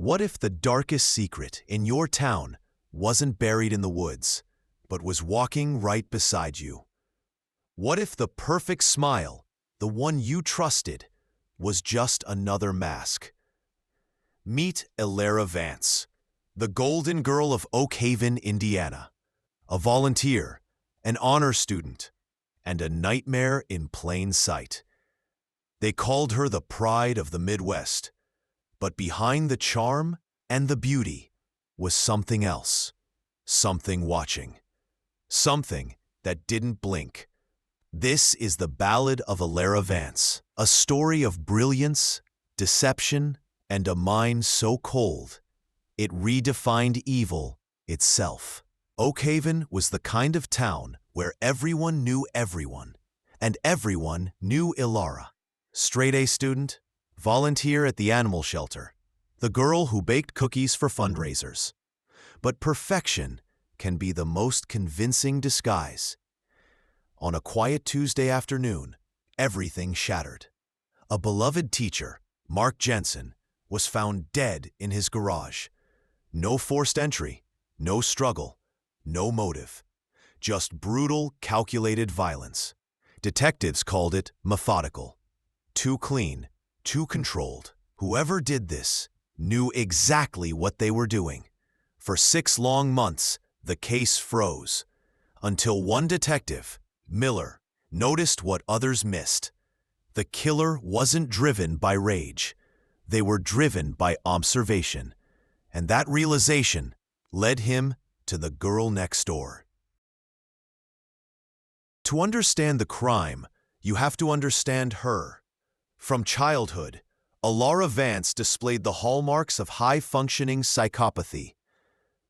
What if the darkest secret in your town wasn't buried in the woods, but was walking right beside you? What if the perfect smile, the one you trusted, was just another mask? Meet Elara Vance, the golden girl of Oak Haven, Indiana, a volunteer, an honor student, and a nightmare in plain sight. They called her the pride of the Midwest, but behind the charm and the beauty was something else, something watching, something that didn't blink. This is the Ballad of Elara Vance, a story of brilliance, deception, and a mind so cold, it redefined evil itself. Oak Haven was the kind of town where everyone knew everyone, and everyone knew Elara. Straight-A student, volunteer at the animal shelter, the girl who baked cookies for fundraisers. But perfection can be the most convincing disguise. On a quiet Tuesday afternoon, everything shattered. A beloved teacher, Mark Jensen, was found dead in his garage. No forced entry, no struggle, no motive. Just brutal, calculated violence. Detectives called it methodical. Too clean, too controlled. Whoever did this knew exactly what they were doing. For 6 long months, the case froze. Until one detective, Miller, noticed what others missed. The killer wasn't driven by rage. They were driven by observation. And that realization led him to the girl next door. To understand the crime, you have to understand her. From childhood, Elara Vance displayed the hallmarks of high-functioning psychopathy: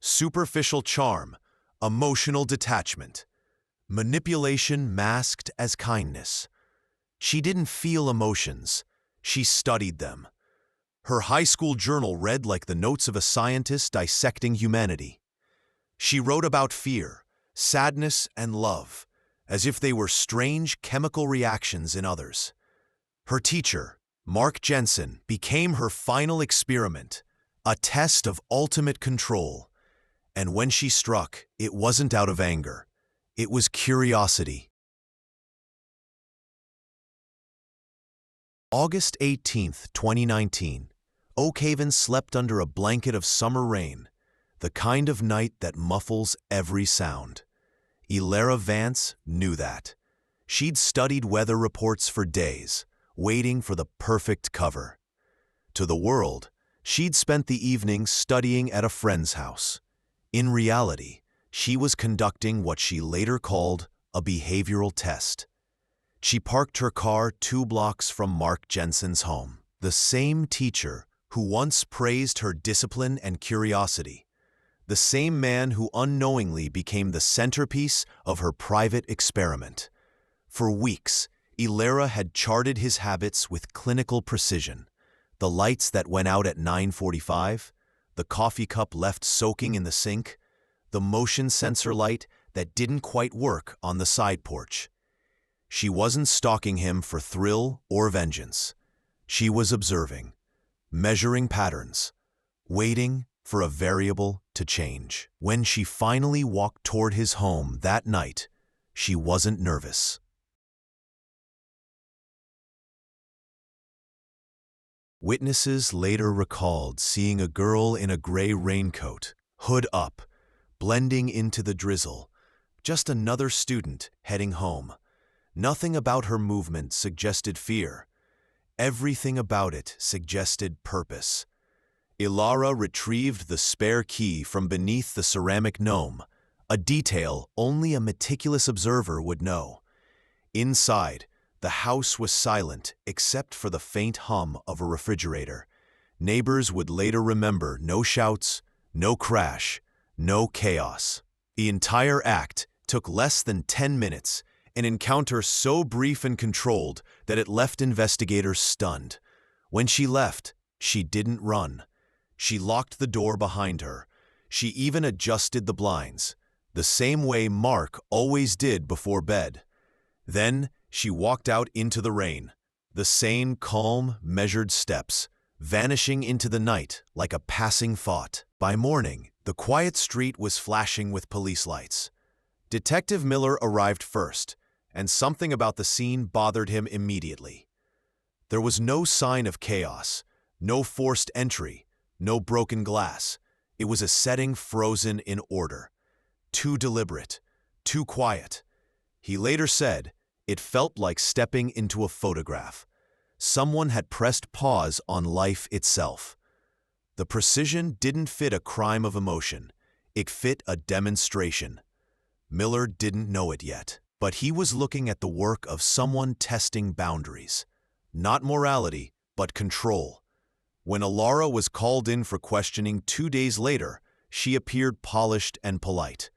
superficial charm, emotional detachment, manipulation masked as kindness. She didn't feel emotions, she studied them. Her high school journal read like the notes of a scientist dissecting humanity. She wrote about fear, sadness, and love, as if they were strange chemical reactions in others. Her teacher, Mark Jensen, became her final experiment, a test of ultimate control. And when she struck, it wasn't out of anger. It was curiosity. August 18, 2019. Oak Haven slept under a blanket of summer rain, the kind of night that muffles every sound. Elara Vance knew that. She'd studied weather reports for days, waiting for the perfect cover. To the world, she'd spent the evening studying at a friend's house. In reality, she was conducting what she later called a behavioral test. She parked her car 2 blocks from Mark Jensen's home, the same teacher who once praised her discipline and curiosity, the same man who unknowingly became the centerpiece of her private experiment. For weeks, Elara had charted his habits with clinical precision. The lights that went out at 9:45, the coffee cup left soaking in the sink, the motion sensor light that didn't quite work on the side porch. She wasn't stalking him for thrill or vengeance. She was observing, measuring patterns, waiting for a variable to change. When she finally walked toward his home that night, she wasn't nervous. Witnesses later recalled seeing a girl in a gray raincoat, hood up, blending into the drizzle, just another student heading home. Nothing about her movement suggested fear. Everything about it suggested purpose. Elara retrieved the spare key from beneath the ceramic gnome, a detail only a meticulous observer would know. Inside, the house was silent except for the faint hum of a refrigerator. Neighbors would later remember no shouts, no crash, no chaos. The entire act took less than 10 minutes, an encounter so brief and controlled that it left investigators stunned. When she left, she didn't run. She locked the door behind her. She even adjusted the blinds, the same way Mark always did before bed. Then she walked out into the rain, the same calm, measured steps, vanishing into the night like a passing thought. By morning, the quiet street was flashing with police lights. Detective Miller arrived first, and something about the scene bothered him immediately. There was no sign of chaos, no forced entry, no broken glass. It was a setting frozen in order. Too deliberate, too quiet. He later said, it felt like stepping into a photograph. Someone had pressed pause on life itself. The precision didn't fit a crime of emotion. It fit a demonstration. Miller didn't know it yet, but he was looking at the work of someone testing boundaries. Not morality, but control. When Elara was called in for questioning 2 days later, she appeared polished and polite.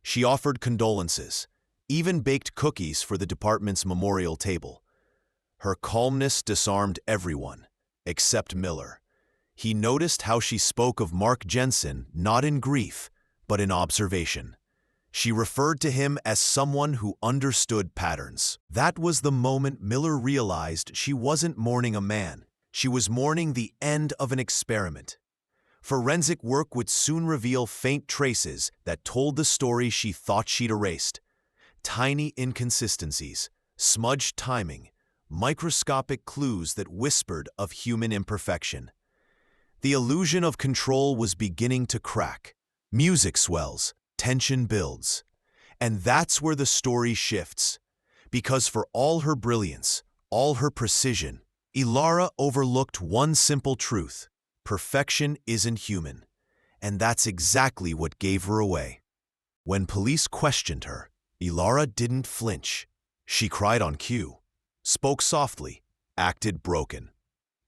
She offered condolences, even baked cookies for the department's memorial table. Her calmness disarmed everyone, except Miller. He noticed how she spoke of Mark Jensen not in grief, but in observation. She referred to him as someone who understood patterns. That was the moment Miller realized she wasn't mourning a man. She was mourning the end of an experiment. Forensic work would soon reveal faint traces that told the story she thought she'd erased. Tiny inconsistencies, smudged timing, microscopic clues that whispered of human imperfection. The illusion of control was beginning to crack. Music swells, tension builds. And that's where the story shifts. Because for all her brilliance, all her precision, Elara overlooked one simple truth. Perfection isn't human. And that's exactly what gave her away. When police questioned her, Elara didn't flinch. She cried on cue, spoke softly, acted broken.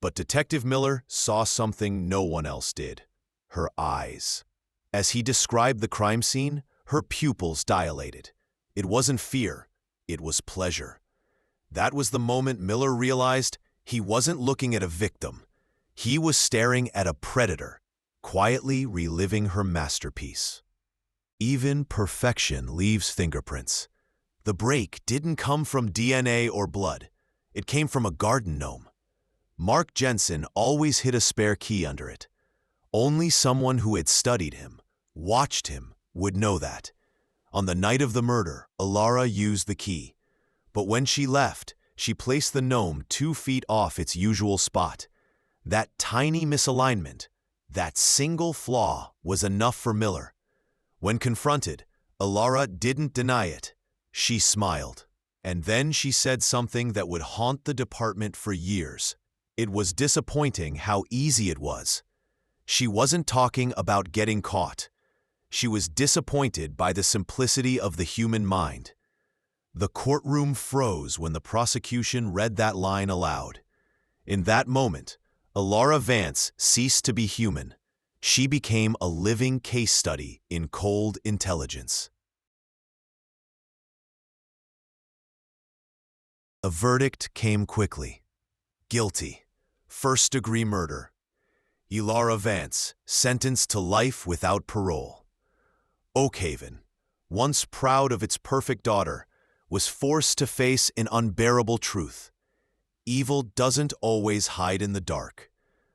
But Detective Miller saw something no one else did. Her eyes. As he described the crime scene, her pupils dilated. It wasn't fear, it was pleasure. That was the moment Miller realized he wasn't looking at a victim. He was staring at a predator, quietly reliving her masterpiece. Even perfection leaves fingerprints. The break didn't come from DNA or blood. It came from a garden gnome. Mark Jensen always hid a spare key under it. Only someone who had studied him, watched him, would know that. On the night of the murder, Elara used the key. But when she left, she placed the gnome 2 feet off its usual spot. That tiny misalignment, that single flaw, was enough for Miller. When confronted, Elara didn't deny it. She smiled. And then she said something that would haunt the department for years. It was disappointing how easy it was. She wasn't talking about getting caught. She was disappointed by the simplicity of the human mind. The courtroom froze when the prosecution read that line aloud. In that moment, Elara Vance ceased to be human. She became a living case study in cold intelligence. A verdict came quickly. Guilty. First-degree murder. Elara Vance, sentenced to life without parole. Oakhaven, once proud of its perfect daughter, was forced to face an unbearable truth. Evil doesn't always hide in the dark.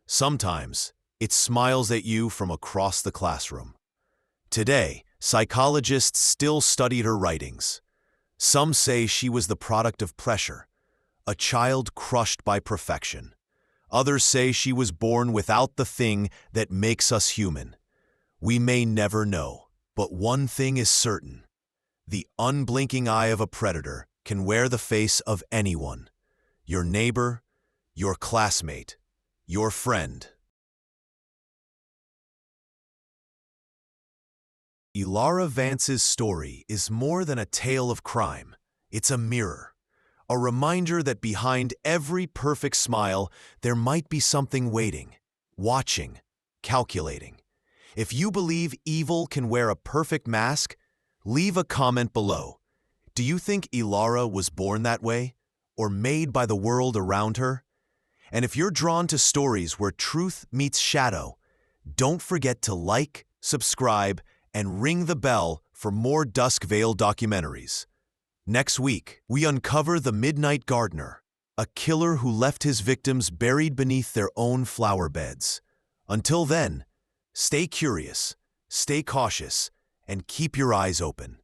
Sometimes, it smiles at you from across the classroom. Today, psychologists still studied her writings. Some say she was the product of pressure, a child crushed by perfection. Others say she was born without the thing that makes us human. We may never know, but one thing is certain. The unblinking eye of a predator can wear the face of anyone. Your neighbor, your classmate, your friend. Elara Vance's story is more than a tale of crime. It's a mirror. A reminder that behind every perfect smile, there might be something waiting, watching, calculating. If you believe evil can wear a perfect mask, leave a comment below. Do you think Elara was born that way, or made by the world around her? And if you're drawn to stories where truth meets shadow, don't forget to like, subscribe, and ring the bell for more Duskveil documentaries. Next week, we uncover The Midnight Gardener, A killer who left his victims buried beneath their own flower beds. Until then, stay curious, stay cautious, and keep your eyes open.